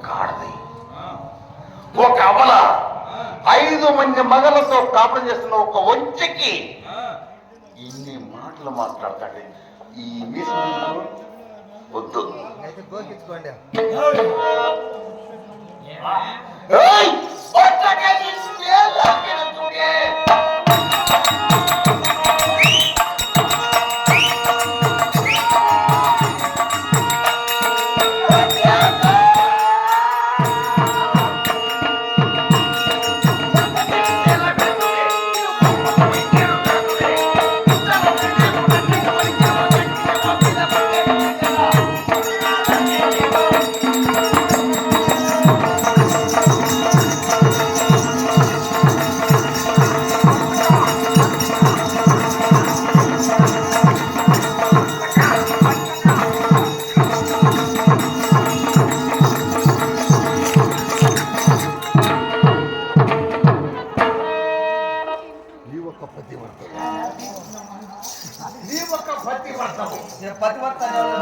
ఒక ఆడది, ఒక అబల, 5 మంది మగలతో కాపురం చేస్తున్న ఒక వంచకి ఇన్ని మాటలు మాట్లాడతాడు. ఈ వద్దు.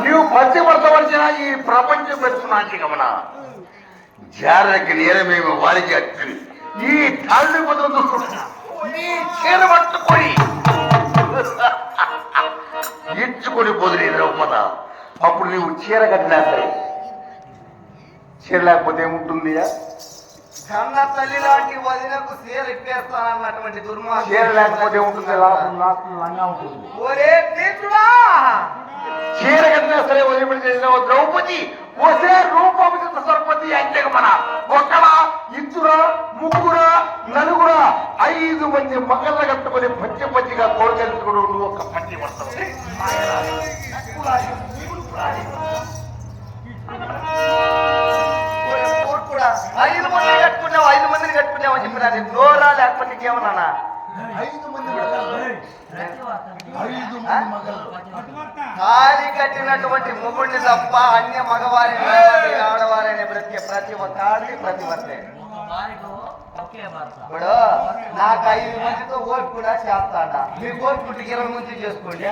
నీవు పతివర్తవలసిన ఈ ప్రపంచం పెట్టుకున్నాంటి గమన జారకి నేరమేమి వారికి అచ్చింది. ఈ తాళ్ళు బదులు నీ చీర పట్టుకొని ఇచ్చుకొని పోదురు ద్రౌపద. అప్పుడు నీవు చీర కట్టినా సరే, చీర లేకపోతే ఏముంటుంది? కన్న తల్లి లాంటి వదినకు చీర ఇప్పేస్తానన్నటువంటి దుర్మార్గం. చీర లేకపోతే ఉంటుంది, ఒరే చీర కట్టినా సరే వదిలిపెట్టి చేసిన ద్రౌపది ఒసే రూపవిత సర్పతి అంటే మన ఒకడ, ఇద్దరా, ముగ్గురా, నలుగురా, 5 మంది మగళ్ళ కట్టుకొని పచ్చి పచ్చిగా కోడగలుచుకుని నువ్వు ఒక పచ్చి పడతావు. 5 మందిని కట్టుకున్నావు, 5 మందిని కట్టుకున్నావు అని చెప్పినా నోరా లేకపోతే ఇంకేమన్నా? 5 మంది తాళి కట్టినటువంటి మొగుడిని తప్ప అన్య మగవారిని ఆడవారిని ప్రతి ఒక్క ఆడి ప్రతి వర్తే. ఇప్పుడు నాకు 5 మందితో ఓటు కూడా చేస్తాడా? మీ ఓటు 20 మంది చేసుకోండి.